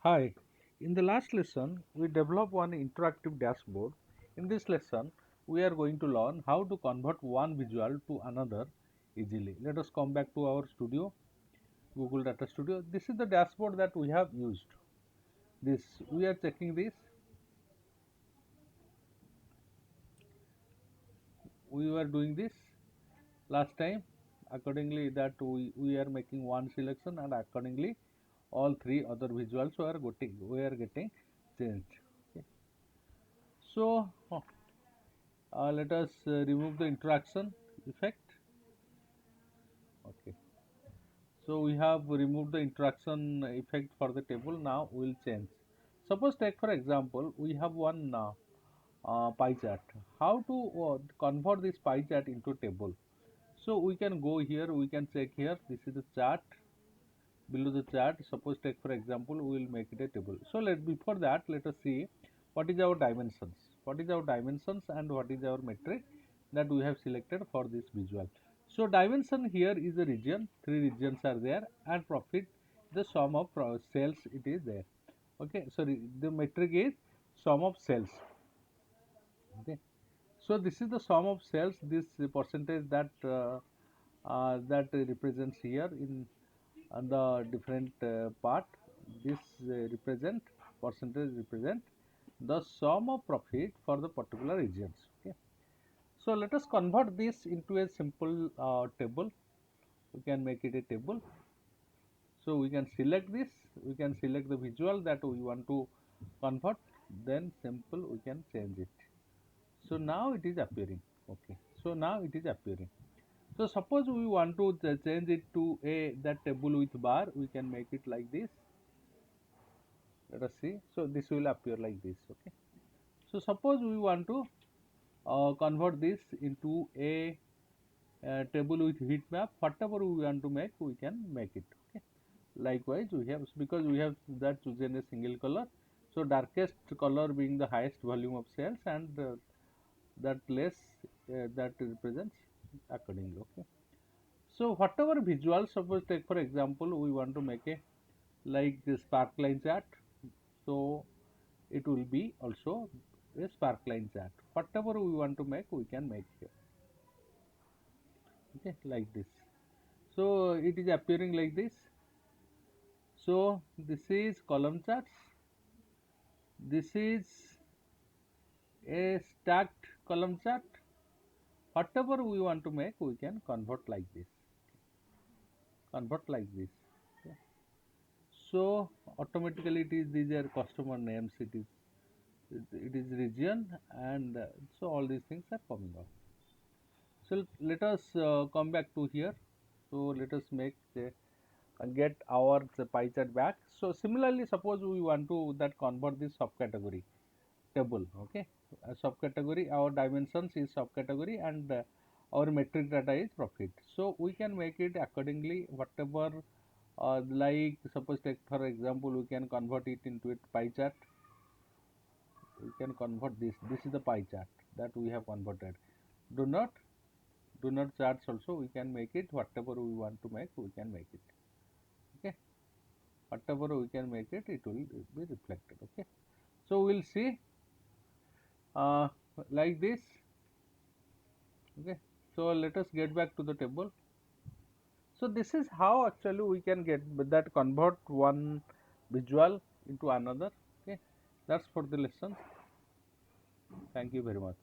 Hi, in the last lesson, we developed one interactive dashboard. In this lesson, we are going to learn how to convert one visual to another easily. Let us come back to our studio, Google Data Studio. This is the dashboard that we have used. This we are checking this. We were doing this last time. Accordingly, that we are making one selection, and accordingly, all three other visuals we are getting changed. Okay. So let us remove the interaction effect. Okay, so we have removed the interaction effect for the table. Now we will change. Suppose, take for example, we have one pie chart. How to convert this pie chart into table? So we can go here, we can check here. This is the chart. Below the chart, suppose, take for example, we will make it a table. So before that, let us see what is our dimensions, and what is our metric that we have selected for this visual. So dimension here is a region, three regions are there, and profit, the sum of sales, it is there. Okay, sorry, the metric is sum of sales. Okay, so this is the sum of sales, this percentage that represents here in on the different part. This represent percentage represent the sum of profit for the particular regions. Okay, so let us convert this into a simple table. We can make it a table. So we can select this, we can select the visual that we want to convert, then simple we can change it. So now it is appearing. Okay, so now it is appearing. So suppose we want to change it to a that table with bar, we can make it like this. Let us see. So this will appear like this. Okay, so suppose we want to convert this into a table with heat map. Whatever we want to make, we can make it. Okay, likewise we have, because we have that chosen a single color, so darkest color being the highest volume of cells, and that less that represents accordingly. Okay, so whatever visual, suppose, take for example, we want to make a like the sparkline chart. So it will be also a sparkline chart. Whatever we want to make, we can make here. Okay, like this. So it is appearing like this. So this is column charts. This is a stacked column chart. Whatever we want to make, we can convert like this. Convert like this. Okay. So automatically it is, these are customer names. It is region, and so all these things are coming out. So let us come back to here. So let us make get our pie chart back. So similarly, suppose we want to that convert this subcategory table. Okay, a subcategory, our dimensions is subcategory, and our metric data is profit. So we can make it accordingly. Whatever, like suppose, take for example, we can convert it into a pie chart. We can convert this. This is the pie chart that we have converted. Do not do not charts also, we can make it. Whatever we want to make, we can make it. Okay, whatever we can make it, it will be reflected. Okay, so we'll see uh, like this. Okay, so let us get back to the table. So this is how actually we can get that convert one visual into another. Okay, that's for the lesson. Thank you very much.